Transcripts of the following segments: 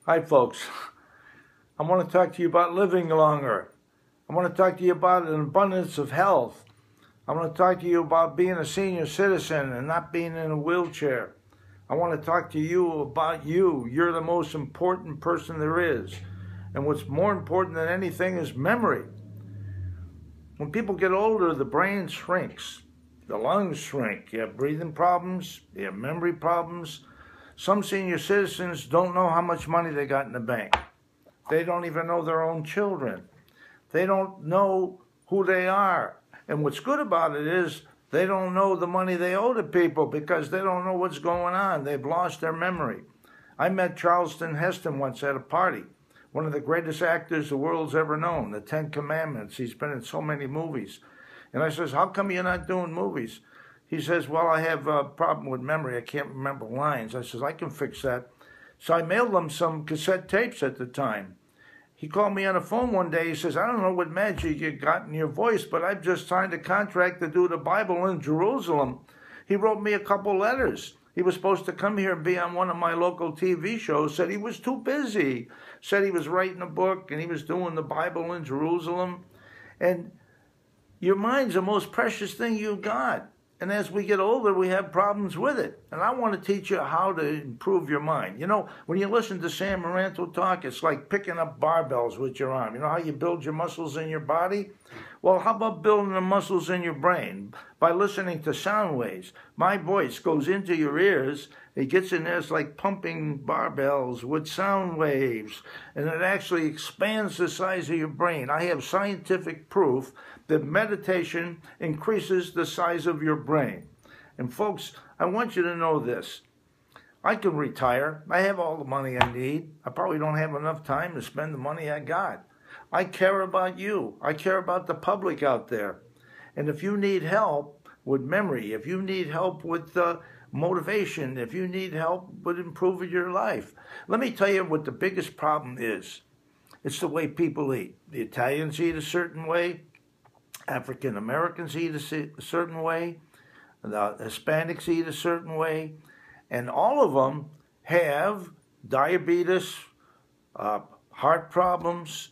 Hi, folks. I want to talk to you about living longer. I want to talk to you about an abundance of health. I want to talk to you about being a senior citizen and not being in a wheelchair. I want to talk to you about you. You're the most important person there is. And what's more important than anything is memory. When people get older, the brain shrinks. The lungs shrink. You have breathing problems. You have memory problems. Some senior citizens don't know how much money they got in the bank. They don't even know their own children. They don't know who they are. And what's good about it is they don't know the money they owe to people because they don't know what's going on. They've lost their memory. I met Charlton Heston once at a party, one of the greatest actors the world's ever known, The Ten Commandments. He's been in so many movies. And I says, how come you're not doing movies? He says, well, I have a problem with memory. I can't remember lines. I says, I can fix that. So I mailed him some cassette tapes at the time. He called me on the phone one day. He says, I don't know what magic you got in your voice, but I've just signed a contract to do the Bible in Jerusalem. He wrote me a couple letters. He was supposed to come here and be on one of my local TV shows, said he was too busy, said he was writing a book and he was doing the Bible in Jerusalem. And your mind's the most precious thing you've got. And as we get older, we have problems with it. And I want to teach you how to improve your mind. You know, when you listen to Sam Maranto talk, it's like picking up barbells with your arm. You know how you build your muscles in your body? Well, how about building the muscles in your brain? By listening to sound waves. My voice goes into your ears. It gets in there. It's like pumping barbells with sound waves. And it actually expands the size of your brain. I have scientific proof that meditation increases the size of your brain. And folks, I want you to know this. I can retire. I have all the money I need. I probably don't have enough time to spend the money I got. I care about you. I care about the public out there. And if you need help with memory, if you need help with motivation, if you need help with improving your life, let me tell you what the biggest problem is. It's the way people eat. The Italians eat a certain way. African Americans eat a certain way. The Hispanics eat a certain way. And all of them have diabetes, heart problems,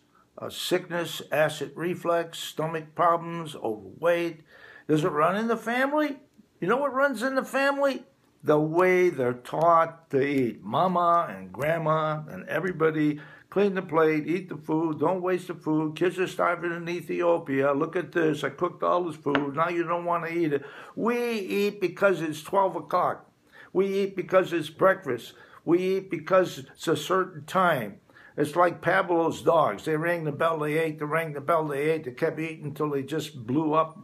sickness, acid reflux, stomach problems, overweight. Does it run in the family? You know what runs in the family? The way they're taught to eat. Mama and grandma and everybody clean the plate, eat the food, don't waste the food. Kids are starving in Ethiopia. Look at this. I cooked all this food. Now you don't want to eat it. We eat because it's 12 o'clock. We eat because it's breakfast. We eat because it's a certain time. It's like Pablo's dogs. They rang the bell, they ate. They rang the bell, they ate. They kept eating until they just blew up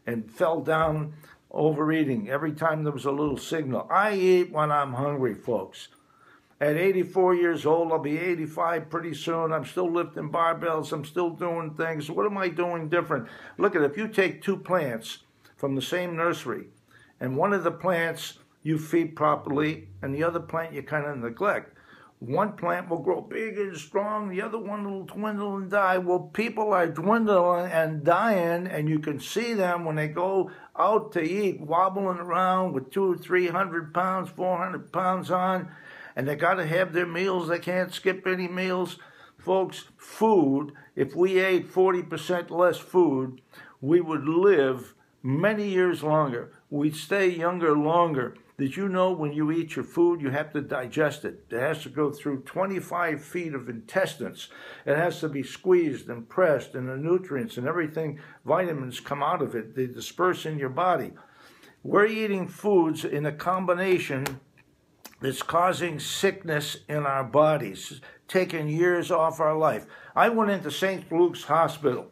and fell down overeating every time there was a little signal. I eat when I'm hungry, folks. At 84 years old, I'll be 85 pretty soon. I'm still lifting barbells. I'm still doing things. What am I doing different? Look at it. If you take two plants from the same nursery, and one of the plants you feed properly, and the other plant you kind of neglect, one plant will grow big and strong, the other one will dwindle and die. Well, people are dwindling and dying, and you can see them when they go out to eat, wobbling around with 200 or 300 pounds, 400 pounds on, and they got to have their meals. They can't skip any meals. Folks, food, if we ate 40% less food, we would live many years longer. We'd stay younger longer. Did you know when you eat your food, you have to digest it? It has to go through 25 feet of intestines. It has to be squeezed and pressed, and the nutrients and everything, vitamins come out of it. They disperse in your body. We're eating foods in a combination that's causing sickness in our bodies, taking years off our life. I went into St. Luke's Hospital.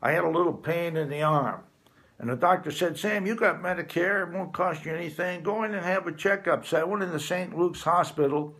I had a little pain in the arm. And the doctor said, Sam, you got Medicare. It won't cost you anything. Go in and have a checkup. So I went into St. Luke's Hospital,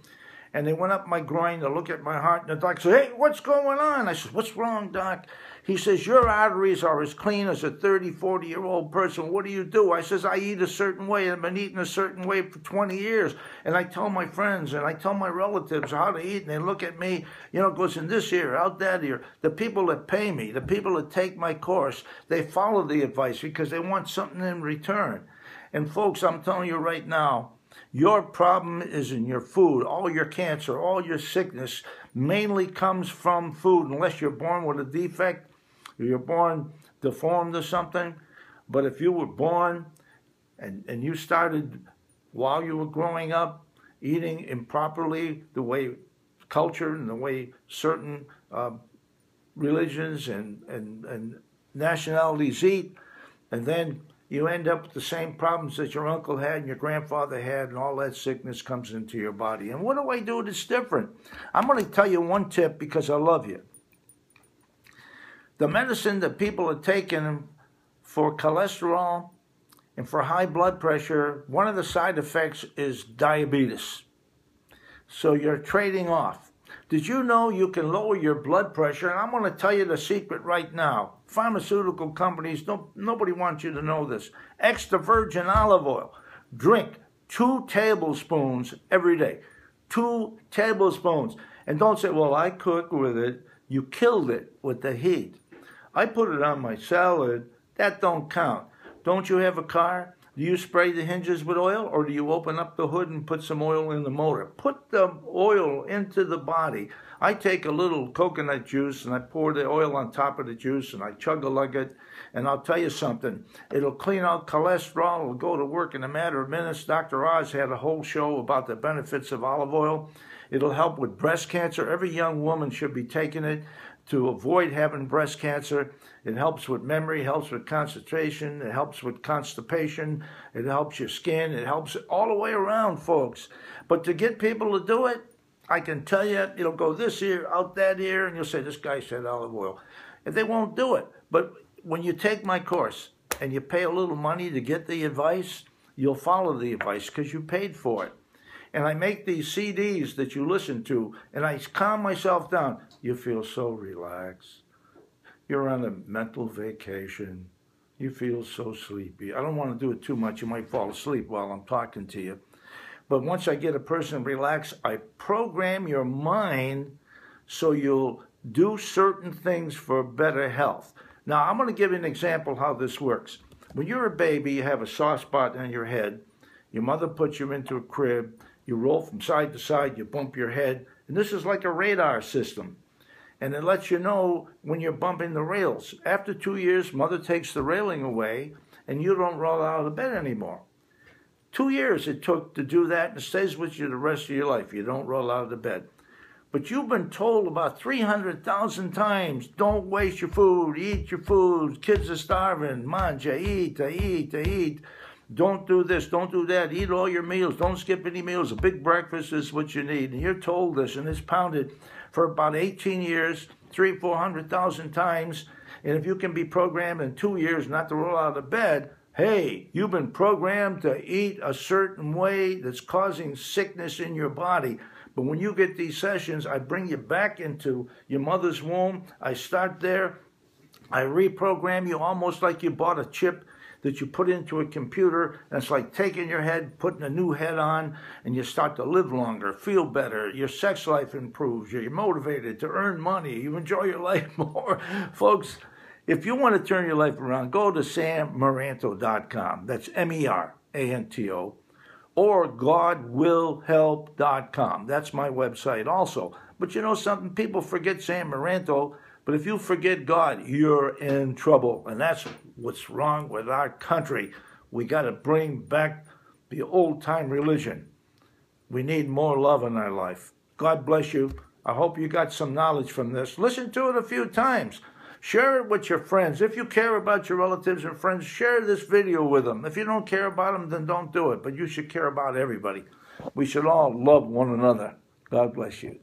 and they went up my groin to look at my heart. And the doctor said, hey, what's going on? I said, what's wrong, doc? He says, your arteries are as clean as a 30, 40-year-old person. What do you do? I says, I eat a certain way. I've been eating a certain way for 20 years. And I tell my friends and I tell my relatives how to eat. And they look at me, you know, it goes in this ear, out that ear. The people that pay me, the people that take my course, they follow the advice because they want something in return. And folks, I'm telling you right now, Your problem is in your food. All your cancer, all your sickness mainly comes from food, unless you're born with a defect, or you're born deformed or something. But if you were born and you started while you were growing up eating improperly, the way culture and the way certain religions and nationalities eat, and then you end up with the same problems that your uncle had and your grandfather had, and all that sickness comes into your body. And what do I do that's different? I'm going to tell you one tip because I love you. The medicine that people are taking for cholesterol and for high blood pressure, one of the side effects is diabetes. So you're trading off. Did you know you can lower your blood pressure? And I'm going to tell you the secret right now. Pharmaceutical companies, nobody wants you to know this. Extra virgin olive oil. Drink 2 tablespoons every day. 2 tablespoons. And don't say, well, I cook with it. You killed it with the heat. I put it on my salad. That don't count. Don't you have a car? Do you spray the hinges with oil, or do you open up the hood and put some oil in the motor? Put the oil into the body. I take a little coconut juice and I pour the oil on top of the juice and I chug-a-lug it. And I'll tell you something, it'll clean out cholesterol. It'll go to work in a matter of minutes. Dr. Oz had a whole show about the benefits of olive oil. It'll help with breast cancer. Every young woman should be taking it to avoid having breast cancer. It helps with memory, helps with concentration, it helps with constipation, it helps your skin, it helps all the way around, folks. But to get people to do it, I can tell you, it'll go this ear, out that ear, and you'll say, this guy said olive oil. And they won't do it. But when you take my course and you pay a little money to get the advice, you'll follow the advice because you paid for it. And I make these CDs that you listen to, and I calm myself down. You feel so relaxed. You're on a mental vacation. You feel so sleepy. I don't want to do it too much. You might fall asleep while I'm talking to you. But once I get a person relaxed, I program your mind so you'll do certain things for better health. Now, I'm going to give you an example how this works. When you're a baby, you have a soft spot on your head. Your mother puts you into a crib. You roll from side to side. You bump your head. And this is like a radar system. And it lets you know when you're bumping the rails. After 2 years, mother takes the railing away, and you don't roll out of bed anymore. 2 years it took to do that, and it stays with you the rest of your life. You don't roll out of the bed. But you've been told about 300,000 times, don't waste your food, eat your food, kids are starving, manja, eat. Don't do this, don't do that, eat all your meals, don't skip any meals. A big breakfast is what you need. And you're told this, and it's pounded for about 18 years, 300,000-400,000 times. And if you can be programmed in 2 years not to roll out of bed, hey, you've been programmed to eat a certain way that's causing sickness in your body. But when you get these sessions, I bring you back into your mother's womb. I start there. I reprogram you almost like you bought a chip that you put into a computer, and it's like taking your head, putting a new head on, and you start to live longer, feel better, your sex life improves, you're motivated to earn money, you enjoy your life more. Folks, if you want to turn your life around, go to sammaranto.com. That's MERANTO. Or GodWillHelp.com. That's my website also. But you know something? People forget Sam Maranto. But if you forget God, you're in trouble. And that's what's wrong with our country. We got to bring back the old-time religion. We need more love in our life. God bless you. I hope you got some knowledge from this. Listen to it a few times. Share it with your friends. If you care about your relatives and friends, share this video with them. If you don't care about them, then don't do it. But you should care about everybody. We should all love one another. God bless you.